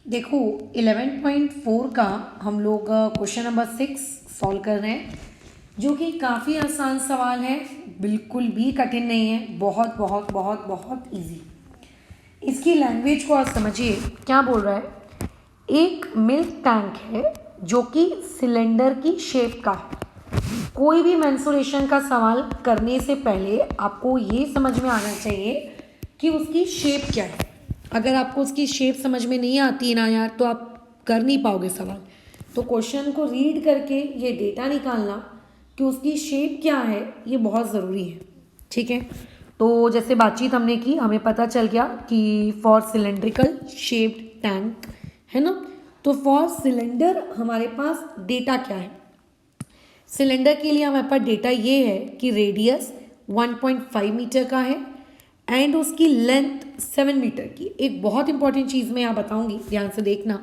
देखो 11.4 का हम लोग क्वेश्चन नंबर 6 सॉल्व कर रहे हैं, जो कि काफ़ी आसान सवाल है, बिल्कुल भी कठिन नहीं है, बहुत बहुत बहुत बहुत इजी। इसकी लैंग्वेज को आप समझिए क्या बोल रहा है। एक मिल्क टैंक है जो कि सिलेंडर की शेप का है। कोई भी मेंसुरेशन का सवाल करने से पहले आपको ये समझ में आना चाहिए कि उसकी शेप क्या है। अगर आपको उसकी शेप समझ में नहीं आती ना यार, तो आप कर नहीं पाओगे सवाल। तो क्वेश्चन को रीड करके ये डेटा निकालना कि उसकी शेप क्या है, ये बहुत ज़रूरी है। ठीक है, तो जैसे बातचीत हमने की, हमें पता चल गया कि फॉर सिलेंड्रिकल शेप्ड टैंक है ना। तो फॉर सिलेंडर हमारे पास डेटा क्या है। सिलेंडर के लिए हमारे पास डेटा ये है कि रेडियस 1.5 मीटर का है एंड उसकी लेंथ 7 मीटर की। एक बहुत इंपॉर्टेंट चीज़ मैं यहाँ बताऊंगी, ध्यान से देखना।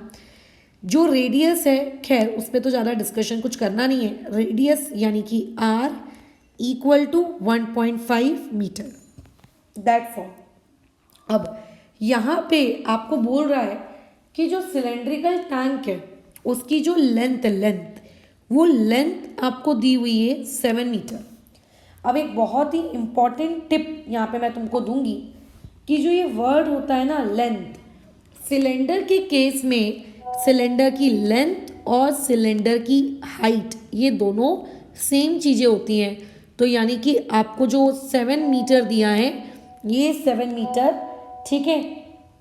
जो रेडियस है, खैर उस पर तो ज़्यादा डिस्कशन कुछ करना नहीं है। रेडियस यानी कि r equal to 1.5 metre, that's all. अब यहाँ पे आपको बोल रहा है कि जो सिलेंड्रिकल टैंक है उसकी जो लेंथ वो लेंथ आपको दी हुई है 7 मीटर। अब एक बहुत ही इंपॉर्टेंट टिप यहाँ पे मैं तुमको दूंगी कि जो ये वर्ड होता है ना लेंथ, सिलेंडर के केस में सिलेंडर की लेंथ और सिलेंडर की हाइट ये दोनों सेम चीज़ें होती हैं। तो यानी कि आपको जो 7 मीटर दिया है, ये 7 मीटर, ठीक है,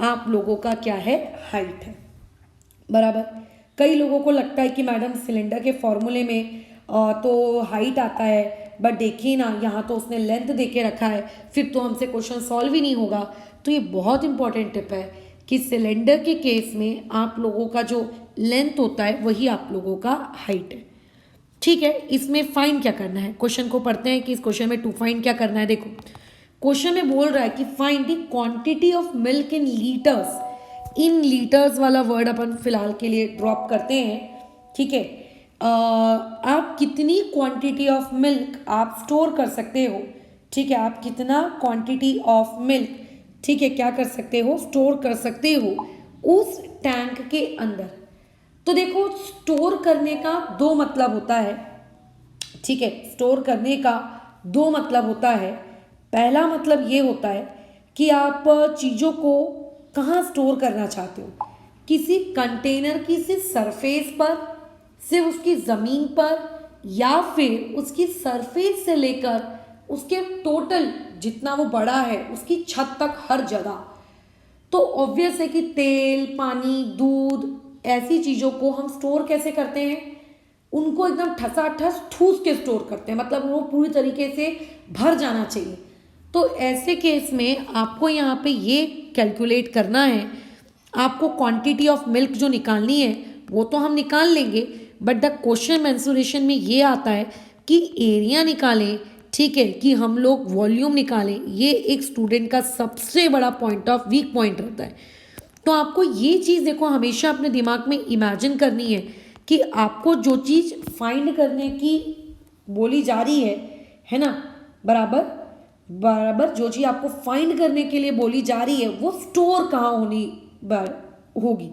आप लोगों का क्या है, हाइट है, बराबर। कई लोगों को लगता है कि मैडम सिलेंडर के फॉर्मूले में तो हाइट आता है, बट देखिए ना यहाँ तो उसने लेंथ दे के रखा है, फिर तो हमसे क्वेश्चन सॉल्व ही नहीं होगा। तो ये बहुत इंपॉर्टेंट टिप है कि सिलेंडर के केस में आप लोगों का जो लेंथ होता है वही आप लोगों का हाइट है। ठीक है, इसमें फाइंड क्या करना है, क्वेश्चन को पढ़ते हैं कि इस क्वेश्चन में टू फाइंड क्या करना है। देखो क्वेश्चन में बोल रहा है कि find the quantity of milk in litres. In litres वाला वर्ड अपन फिलहाल के लिए ड्रॉप करते हैं। ठीक है, आप कितनी क्वांटिटी ऑफ मिल्क आप स्टोर कर सकते हो। ठीक है, आप कितना क्वांटिटी ऑफ मिल्क, ठीक है, क्या कर सकते हो, स्टोर कर सकते हो उस टैंक के अंदर। तो देखो स्टोर करने का दो मतलब होता है। ठीक है, स्टोर करने का दो मतलब होता है। पहला मतलब ये होता है कि आप चीज़ों को कहाँ स्टोर करना चाहते हो, किसी कंटेनर की सिर्फ सरफेस पर, सिर्फ उसकी ज़मीन पर, या फिर उसकी सरफेस से लेकर उसके टोटल जितना वो बड़ा है उसकी छत तक, हर जगह। तो ऑब्वियस है कि तेल, पानी, दूध, ऐसी चीज़ों को हम स्टोर कैसे करते हैं, उनको एकदम ठसाठस ठूस के स्टोर करते हैं, मतलब वो पूरी तरीके से भर जाना चाहिए। तो ऐसे केस में आपको यहाँ पे ये कैलकुलेट करना है, आपको क्वांटिटी ऑफ मिल्क जो निकालनी है वो तो हम निकाल लेंगे, बट द क्वेश्चन मेंसुरेशन में ये आता है कि एरिया निकालें, ठीक है, कि हम लोग वॉल्यूम निकालें। ये एक स्टूडेंट का सबसे बड़ा पॉइंट ऑफ वीक पॉइंट रहता है। तो आपको ये चीज़ देखो हमेशा अपने दिमाग में इमेजिन करनी है कि आपको जो चीज़ फाइंड करने की बोली जा रही है ना, बराबर बराबर, जो चीज़ आपको फाइंड करने के लिए बोली जा रही है वो स्टोर कहाँ होनी होगी।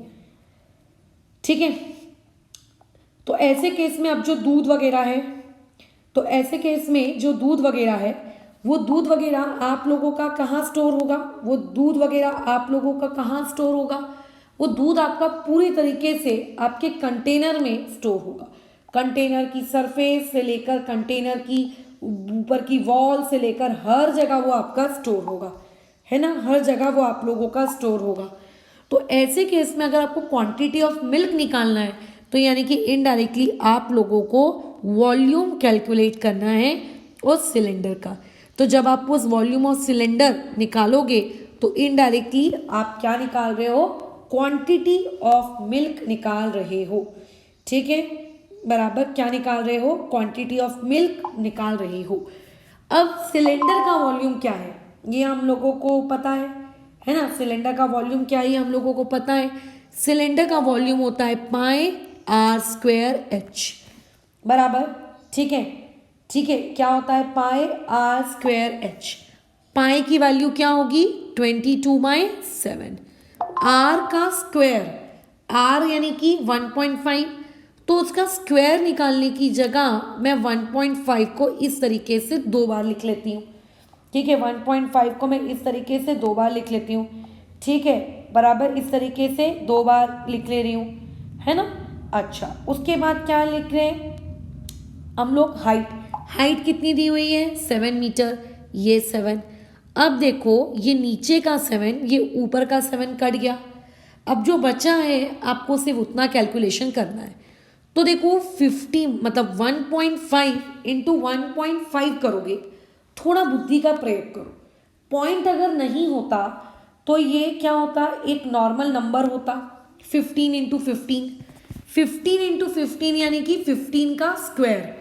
ठीक है, तो ऐसे केस में अब जो दूध वगैरह है, तो ऐसे केस में जो दूध वगैरह है, वो दूध वगैरह आप लोगों का कहाँ स्टोर होगा, वो दूध वगैरह आप लोगों का कहाँ स्टोर होगा, वो दूध आपका पूरी तरीके से आपके कंटेनर में स्टोर होगा। कंटेनर की सरफेस से लेकर कंटेनर की ऊपर की वॉल से लेकर हर जगह वो आपका स्टोर होगा, है ना, हर जगह वो आप लोगों का स्टोर होगा। तो ऐसे केस में अगर आपको क्वांटिटी ऑफ मिल्क निकालना है, तो यानी कि इनडायरेक्टली आप लोगों को वॉल्यूम कैलकुलेट करना है उस सिलेंडर का। तो जब आप उस वॉल्यूम ऑफ सिलेंडर निकालोगे तो इनडायरेक्टली आप क्या निकाल रहे हो, क्वांटिटी ऑफ मिल्क निकाल रहे हो। ठीक है, बराबर, क्या निकाल रहे हो, क्वांटिटी ऑफ मिल्क निकाल रहे हो। अब सिलेंडर का वॉल्यूम क्या है ये हम लोगों को पता है ना, सिलेंडर का वॉल्यूम क्या है हम लोगों को पता है। सिलेंडर का वॉल्यूम होता है पाई आर स्क्वेयर एच, बराबर। ठीक है, ठीक है, क्या होता है, पाई आर स्क्वेयर एच। पाई की वैल्यू क्या होगी, 22/7। आर का स्क्वायर, r यानी कि 1.5, तो उसका स्क्वायर निकालने की जगह मैं 1.5 को इस तरीके से 2 बार लिख लेती हूँ। ठीक है, 1.5 को मैं इस तरीके से 2 बार लिख लेती हूँ। ठीक है, बराबर इस तरीके से 2 बार लिख ले रही हूँ, है ना। अच्छा, उसके बाद क्या लिख रहे हैं हम लोग, हाइट कितनी दी हुई है 7 मीटर, ये 7। अब देखो ये नीचे का 7, ये ऊपर का 7 कट गया। अब जो बचा है आपको सिर्फ उतना कैलकुलेशन करना है। तो देखो 50 मतलब 1.5 इंटू 1.5 करोगे, थोड़ा बुद्धि का प्रयोग करो। पॉइंट अगर नहीं होता तो ये क्या होता, एक नॉर्मल नंबर होता। 15 इंटू 15 इंटू 15 यानी कि 15 का स्क्वायर,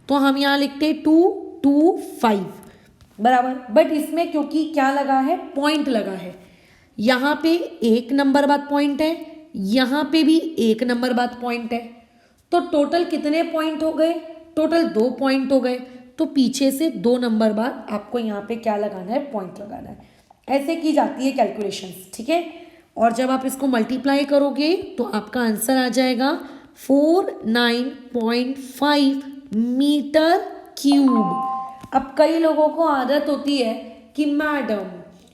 तो हम यहाँ लिखते 225 बराबर। बट इसमें क्योंकि क्या लगा है, पॉइंट लगा है, यहाँ पे एक नंबर बाद पॉइंट है, यहाँ पे भी एक नंबर बाद पॉइंट है, तो टोटल कितने पॉइंट हो गए, टोटल 2 पॉइंट हो गए। तो पीछे से 2 नंबर बाद आपको यहाँ पे क्या लगाना है, पॉइंट लगाना है। ऐसे की जाती है कैलकुलेशंस, ठीक है। और जब आप इसको मल्टीप्लाई करोगे तो आपका आंसर आ जाएगा 49.5 मीटर क्यूब। अब कई लोगों को आदत होती है कि मैडम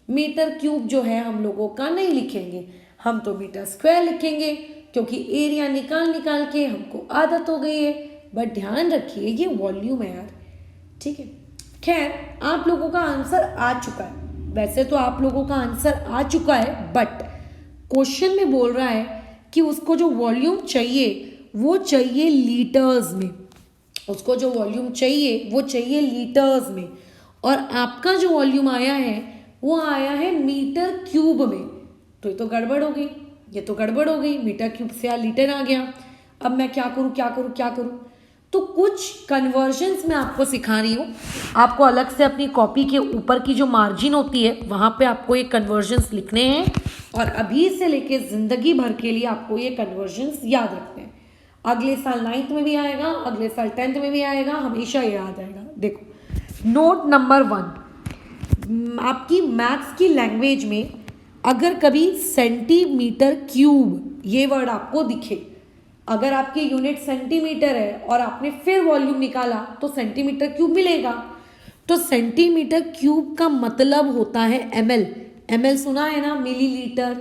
मीटर क्यूब जो है हम लोगों का नहीं लिखेंगे, हम तो मीटर स्क्वायर लिखेंगे, क्योंकि एरिया निकाल निकाल के हमको आदत हो गई है। बट ध्यान रखिए ये वॉल्यूम है यार, ठीक है। खैर आप लोगों का आंसर आ चुका है, वैसे तो आप लोगों का आंसर आ चुका है, बट क्वेश्चन में बोल रहा है कि उसको जो वॉल्यूम चाहिए वो चाहिए लीटर्स में, उसको जो वॉल्यूम चाहिए वो चाहिए लीटर्स में, और आपका जो वॉल्यूम आया है वो आया है मीटर क्यूब में। तो ये तो गड़बड़ हो गई, ये तो गड़बड़ हो गई, मीटर क्यूब से लीटर आ गया। अब मैं क्या करूँ क्या करूँ क्या करूँ, तो कुछ कन्वर्जन्स मैं आपको सिखा रही हूँ। आपको अलग से अपनी कॉपी के ऊपर की जो मार्जिन होती है वहाँ पे आपको ये कन्वर्जन्स लिखने हैं, और अभी से लेके ज़िंदगी भर के लिए आपको ये कन्वर्जन्स याद रखने हैं। अगले साल 9th में भी आएगा, अगले साल 10th में भी आएगा, हमेशा याद आएगा। देखो नोट नंबर 1, आपकी मैथ्स की लैंग्वेज में अगर कभी सेंटीमीटर क्यूब ये वर्ड आपको दिखे, अगर आपकी यूनिट सेंटीमीटर है और आपने फिर वॉल्यूम निकाला तो सेंटीमीटर क्यूब मिलेगा। तो सेंटीमीटर क्यूब का मतलब होता है ml। ml सुना है ना, मिलीलीटर।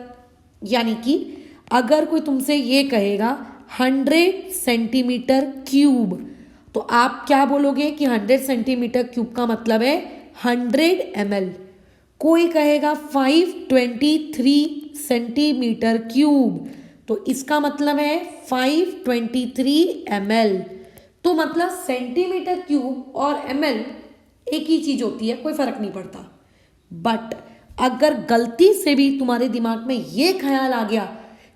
यानी कि अगर कोई तुमसे ये कहेगा 100 सेंटीमीटर क्यूब, तो आप क्या बोलोगे कि 100 सेंटीमीटर क्यूब का मतलब है 100 ml। कोई कहेगा 523 सेंटीमीटर क्यूब, तो इसका मतलब है 523 ml। तो मतलब सेंटीमीटर क्यूब और ml एक ही चीज होती है, कोई फर्क नहीं पड़ता। बट अगर गलती से भी तुम्हारे दिमाग में ये ख्याल आ गया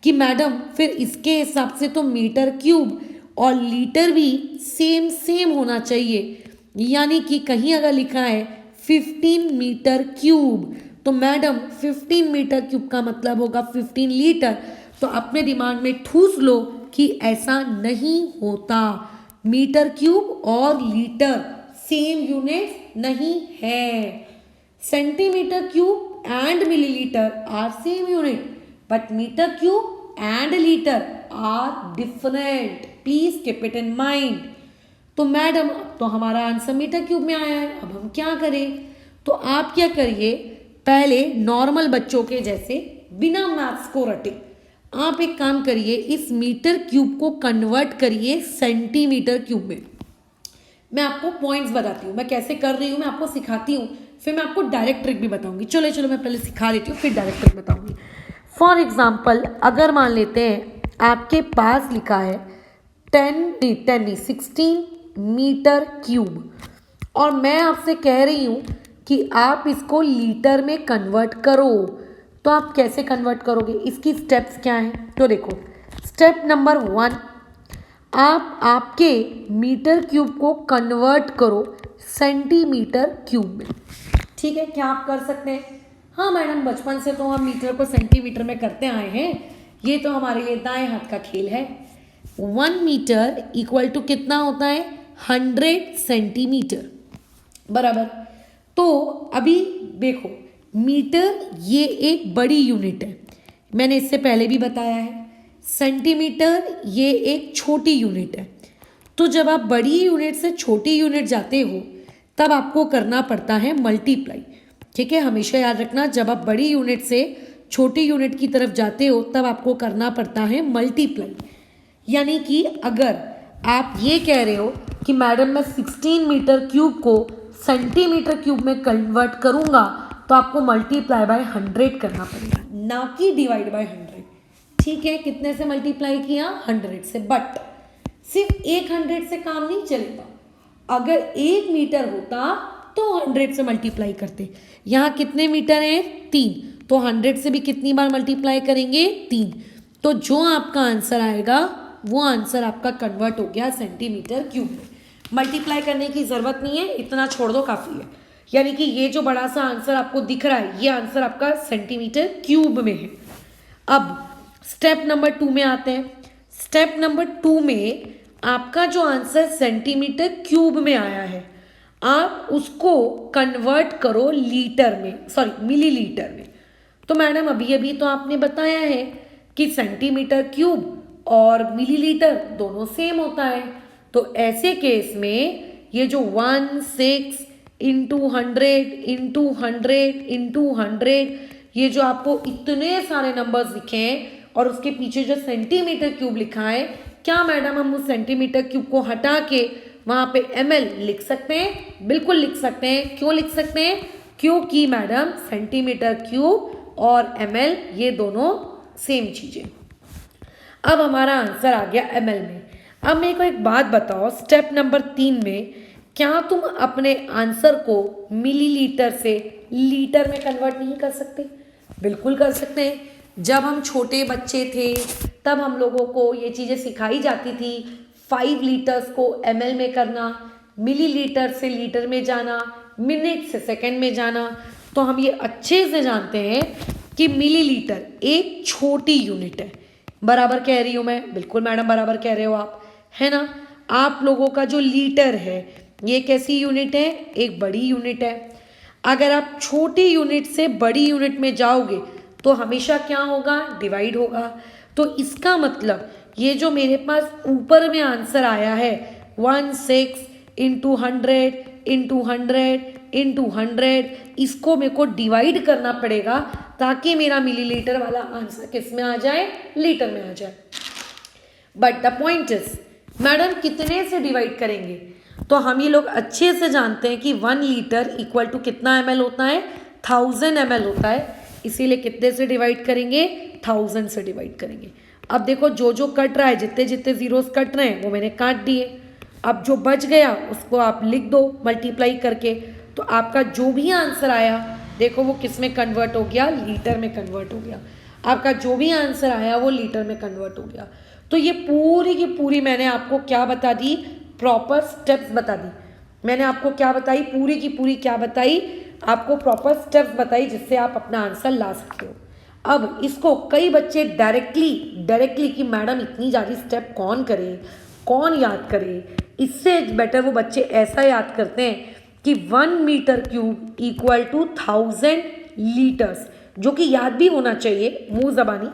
कि मैडम फिर इसके हिसाब से तो मीटर क्यूब और लीटर भी सेम सेम होना चाहिए, यानी कि कहीं अगर लिखा है 15 मीटर क्यूब, तो मैडम 15 मीटर क्यूब का मतलब होगा 15 लीटर। तो अपने दिमाग में ठूस लो कि ऐसा नहीं होता, मीटर क्यूब और लीटर सेम यूनिट नहीं है। Centimetre cube and millilitre are same unit, but metre cube and litre are different. Please keep it in mind. तो मैडम तो हमारा आंसर मीटर क्यूब में आया है, अब हम क्या करें। तो आप क्या करिए, पहले नॉर्मल बच्चों के जैसे बिना मैथ्स को रटे आप एक काम करिए, इस मीटर क्यूब को कन्वर्ट करिए सेंटीमीटर क्यूब में। मैं आपको पॉइंट्स बताती हूँ, मैं कैसे कर रही हूँ मैं आपको सिखाती हूँ, फिर मैं आपको डायरेक्ट ट्रिक भी बताऊंगी। चलो मैं पहले सिखा देती हूँ फिर डायरेक्ट ट्रिक बताऊंगी। फॉर एग्जाम्पल अगर मान लेते हैं आपके पास लिखा है 16 मीटर क्यूब, और मैं आपसे कह रही हूँ कि आप इसको लीटर में कन्वर्ट करो, तो आप कैसे कन्वर्ट करोगे, इसकी स्टेप्स क्या हैं। तो देखो स्टेप नंबर 1, आप आपके मीटर क्यूब को कन्वर्ट करो सेंटीमीटर क्यूब में। ठीक है, क्या आप कर सकते हैं। हाँ मैडम बचपन से तो हम मीटर को सेंटीमीटर में करते आए हैं, ये तो हमारे लिए दाएं हाथ का खेल है। 1 मीटर इक्वल टू कितना होता है 100 सेंटीमीटर बराबर। तो अभी देखो मीटर ये एक बड़ी यूनिट है, मैंने इससे पहले भी बताया है सेंटीमीटर ये एक छोटी यूनिट है, तो जब आप बड़ी यूनिट से छोटी यूनिट जाते हो तब आपको करना पड़ता है मल्टीप्लाई। ठीक है, हमेशा याद रखना, जब आप बड़ी यूनिट से छोटी यूनिट की तरफ जाते हो तब आपको करना पड़ता है मल्टीप्लाई। यानी कि अगर आप ये कह रहे हो कि मैडम मैं 16 मीटर क्यूब को सेंटीमीटर क्यूब में कन्वर्ट करूंगा, तो आपको मल्टीप्लाई बाय 100 करना पड़ेगा, ना कि डिवाइड बाय 100। ठीक है, कितने से मल्टीप्लाई किया? 100 से। बट सिर्फ एक 100 से काम नहीं चलेगा, अगर 1 मीटर होता तो 100 से मल्टीप्लाई करते। यहाँ कितने मीटर हैं? 3, तो 100 से भी कितनी बार मल्टीप्लाई करेंगे? 3। तो जो आपका आंसर आएगा वो आंसर आपका कन्वर्ट हो गया सेंटीमीटर क्यूब में। मल्टीप्लाई करने की ज़रूरत नहीं है, इतना छोड़ दो काफ़ी है। यानी कि ये जो बड़ा सा आंसर आपको दिख रहा है, ये आंसर आपका सेंटीमीटर क्यूब में है। अब स्टेप नंबर 2 में आते हैं। स्टेप नंबर 2 में आपका जो आंसर सेंटीमीटर क्यूब में आया है, आप उसको कन्वर्ट करो लीटर में, सॉरी मिलीलीटर में। तो मैडम अभी अभी तो आपने बताया है कि सेंटीमीटर क्यूब और मिलीलीटर दोनों सेम होता है, तो ऐसे केस में ये जो 16 इंटू 100 ये जो आपको इतने सारे नंबर्स दिखे हैं और उसके पीछे जो सेंटीमीटर क्यूब लिखा है, क्या मैडम हम उस सेंटीमीटर क्यूब को हटा के वहाँ पे ml लिख सकते हैं? बिल्कुल लिख सकते हैं। क्यों लिख सकते हैं? क्योंकि मैडम सेंटीमीटर क्यूब और ml ये दोनों सेम चीज़ें। अब हमारा आंसर आ गया ml में। अब मेरे को एक बात बताओ, स्टेप नंबर 3 में क्या तुम अपने आंसर को मिलीलीटर से लीटर में कन्वर्ट नहीं कर सकते? बिल्कुल कर सकते हैं। जब हम छोटे बच्चे थे तब हम लोगों को ये चीज़ें सिखाई जाती थी, 5 लीटर्स को ml में करना, मिलीलीटर से लीटर में जाना, मिनट से सेकंड में जाना। तो हम ये अच्छे से जानते हैं कि मिलीलीटर एक छोटी यूनिट है। बराबर कह रही हूँ मैं? बिल्कुल मैडम बराबर कह रहे हो आप, है ना। आप लोगों का जो लीटर है ये कैसी यूनिट है? एक बड़ी यूनिट है। अगर आप छोटी यूनिट से बड़ी यूनिट में जाओगे तो हमेशा क्या होगा? डिवाइड होगा। तो इसका मतलब ये जो मेरे पास ऊपर में आंसर आया है 16 इंटू 100 इसको मेरे को डिवाइड करना पड़ेगा ताकि मेरा मिलीलीटर वाला आंसर किस में आ जाए? लीटर में आ जाए। But the point is madam कितने से डिवाइड करेंगे? तो हम ये लोग अच्छे से जानते हैं कि 1 लीटर इक्वल टू कितना ml होता है? 1000 ml होता है। इसीलिए कितने से डिवाइड करेंगे? 1000 से डिवाइड करेंगे। अब देखो जो जो कट रहा है, जितने जितने जीरोस कट रहे हैं वो मैंने काट दिए। अब जो बच गया उसको आप लिख दो मल्टीप्लाई करके। तो आपका जो भी आंसर आया देखो वो किस में कन्वर्ट हो गया? लीटर में कन्वर्ट हो गया। आपका जो भी आंसर आया वो लीटर में कन्वर्ट हो गया। तो ये पूरी की पूरी मैंने आपको क्या बता दी? प्रॉपर स्टेप्स बता दी। मैंने आपको क्या बताई? पूरी की पूरी क्या बताई? आपको प्रॉपर स्टेप्स बताई जिससे आप अपना आंसर ला सकते हो। अब इसको कई बच्चे डायरेक्टली कि मैडम इतनी ज़्यादा स्टेप कौन करे, कौन याद करे, इससे बेटर वो बच्चे ऐसा याद करते हैं कि 1 metre cube equal to 1000 litres, जो कि याद भी होना चाहिए मुँह ज़बानी।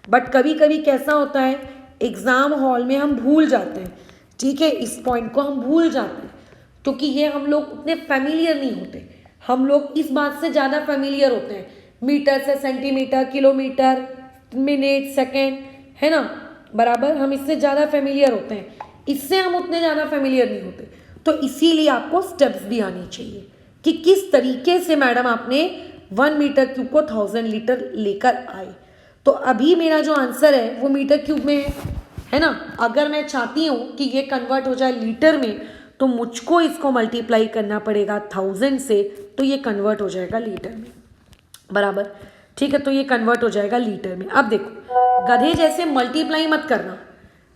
बट कभी कभी कैसा होता है, एग्ज़ाम हॉल में हम भूल जाते हैं। ठीक है, इस पॉइंट को हम भूल जाते हैं क्योंकि ये हम लोग उतने फेमिलियर नहीं होते। हम लोग इस बात से ज़्यादा फेमिलियर होते हैं, मीटर से सेंटीमीटर, किलोमीटर, मिनट, सेकंड, है ना। बराबर हम इससे ज़्यादा फेमिलियर होते हैं, इससे हम उतने ज़्यादा फेमिलियर नहीं होते। तो इसीलिए आपको स्टेप्स भी आनी चाहिए कि किस तरीके से मैडम आपने 1 मीटर क्यूब को 1000 लीटर लेकर आए। तो अभी मेरा जो आंसर है वो मीटर क्यूब में है ना। अगर मैं चाहती हूँ कि ये कन्वर्ट हो जाए लीटर में तो मुझको इसको मल्टीप्लाई करना पड़ेगा 1000 से, तो ये कन्वर्ट हो जाएगा लीटर में। बराबर, ठीक है। तो ये कन्वर्ट हो जाएगा लीटर में। अब देखो गधे जैसे मल्टीप्लाई मत करना,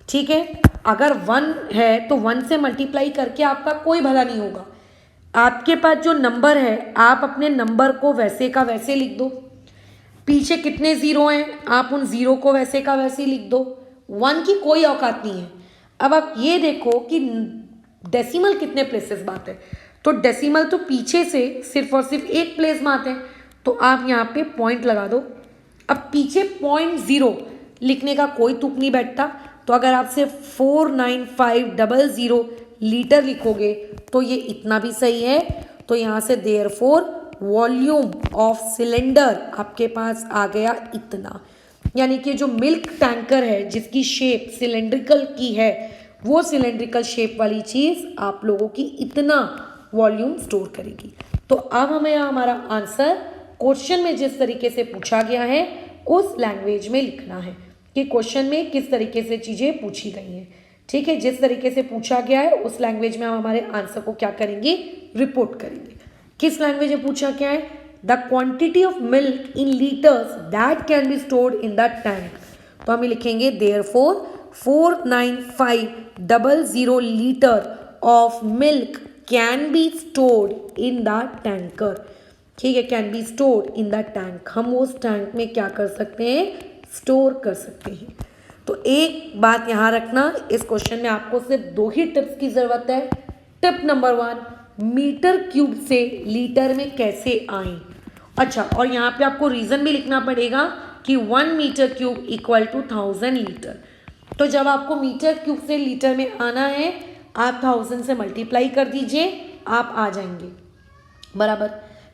ठीक है। अगर 1 है तो 1 से मल्टीप्लाई करके आपका कोई भला नहीं होगा। आपके पास जो नंबर है आप अपने नंबर को वैसे का वैसे लिख दो। पीछे कितने ज़ीरो हैं आप उन ज़ीरो को वैसे का वैसे लिख दो। 1 की कोई औकात नहीं है। अब आप ये देखो कि डेसिमल कितने प्लेसेस में आते हैं, तो डेसिमल तो पीछे से सिर्फ और सिर्फ एक प्लेस में आते हैं, तो आप यहाँ पे पॉइंट लगा दो। अब पीछे 0.0 लिखने का कोई तुक नहीं बैठता। तो अगर आप सिर्फ 49500 लीटर लिखोगे तो ये इतना भी सही है। तो यहाँ से देयरफॉर वॉल्यूम ऑफ सिलेंडर आपके पास आ गया इतना, यानी कि जो मिल्क टैंकर है जिसकी शेप सिलेंड्रिकल की है, वो सिलेंड्रिकल शेप वाली चीज़ आप लोगों की इतना वॉल्यूम स्टोर करेगी। तो अब हमें हमारा आंसर क्वेश्चन में जिस तरीके से पूछा गया है उस लैंग्वेज में लिखना है कि क्वेश्चन में किस तरीके से चीज़ें पूछी गई हैं। ठीक है, जिस तरीके से पूछा गया है उस लैंग्वेज में हम हमारे आंसर को क्या करेंगे, रिपोर्ट करेंगे। किस लैंग्वेज में पूछा क्या है, the quantity of milk in litres that can be stored in the tank. तो हम लिखेंगे therefore 49500 litre of milk can be stored in the tanker. ठीक है, can be stored in the tank, हम उस टैंक में क्या कर सकते हैं, स्टोर कर सकते हैं। तो एक बात यहाँ रखना, इस क्वेश्चन में आपको सिर्फ 2 ही टिप्स की ज़रूरत है। टिप नंबर 1, मीटर क्यूब से लीटर में कैसे आए। अच्छा, और यहाँ पे आपको रीज़न भी लिखना पड़ेगा कि 1 metre cube equal to 1000 litre. तो जब आपको मीटर क्यूब से लीटर में आना है, आप 1000 से मल्टीप्लाई कर दीजिए, आप आ जाएंगे बराबर।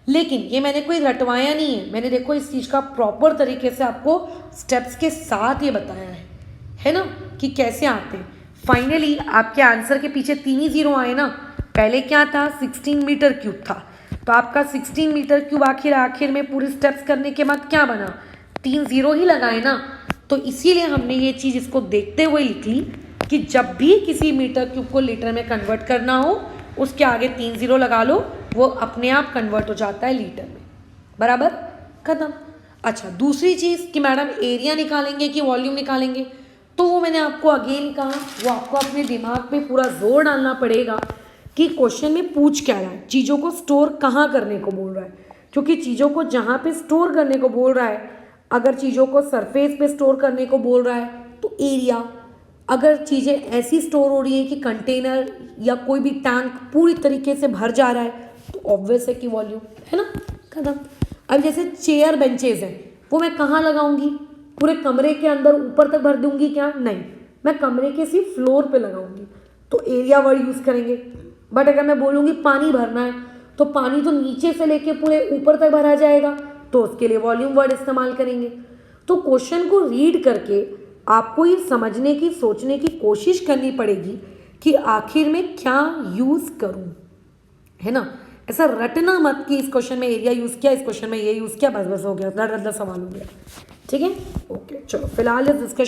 लेकिन ये मैंने कोई रटवाया नहीं है, मैंने देखो इस चीज़ का प्रॉपर तरीके से आपको स्टेप्स के साथ ये बताया है ना, कि कैसे आते हैं। फाइनली आपके आंसर के पीछे 3 ही जीरो आए ना। पहले क्या था, 16 मीटर क्यूब था, तो आपका 16 मीटर क्यूब आखिर में पूरे स्टेप्स करने के बाद क्या बना, 3 जीरो ही लगाए ना। तो इसीलिए हमने ये चीज़ इसको देखते हुए लिख ली कि जब भी किसी मीटर क्यूब को लीटर में कन्वर्ट करना हो, उसके आगे 3 जीरो लगा लो, वो अपने आप कन्वर्ट हो जाता है लीटर में, बराबर, खत्म। अच्छा, दूसरी चीज़ कि मैडम एरिया निकालेंगे कि वॉल्यूम निकालेंगे, तो वो मैंने आपको अगेन कहा, वो आपको अपने दिमाग पे पूरा जोर डालना पड़ेगा कि क्वेश्चन में पूछ क्या रहा है, चीज़ों को स्टोर कहाँ करने को बोल रहा है। क्योंकि चीज़ों को जहाँ पे स्टोर करने को बोल रहा है, अगर चीज़ों को सरफेस पे स्टोर करने को बोल रहा है तो एरिया, अगर चीज़ें ऐसी स्टोर हो रही है कि कंटेनर या कोई भी टैंक पूरी तरीके से भर जा रहा है, तो ऑब्वियस है कि वॉल्यूम, है ना, खत्म। अब जैसे चेयर बेंचेज हैं, वो मैं कहाँ लगाऊंगी, पूरे कमरे के अंदर ऊपर तक भर दूंगी क्या, नहीं, मैं कमरे के सिर्फ फ्लोर पे लगाऊंगी, तो एरिया वर्ड यूज़ करेंगे। बट अगर मैं बोलूँगी पानी भरना है, तो पानी तो नीचे से लेके पूरे ऊपर तक भरा जाएगा, तो उसके लिए वॉल्यूम वर्ड इस्तेमाल करेंगे। तो क्वेश्चन को रीड करके आपको ये समझने की, सोचने की कोशिश करनी पड़ेगी कि आखिर में क्या यूज़ करूँ, है ना। ऐसा रटना मत कि इस क्वेश्चन में एरिया यूज़ किया, इस क्वेश्चन में ये यूज़ किया, बस हो गया, इतना सवाल हो गया। ठीक है, ओके, चलो फिलहाल इस डिस्कशन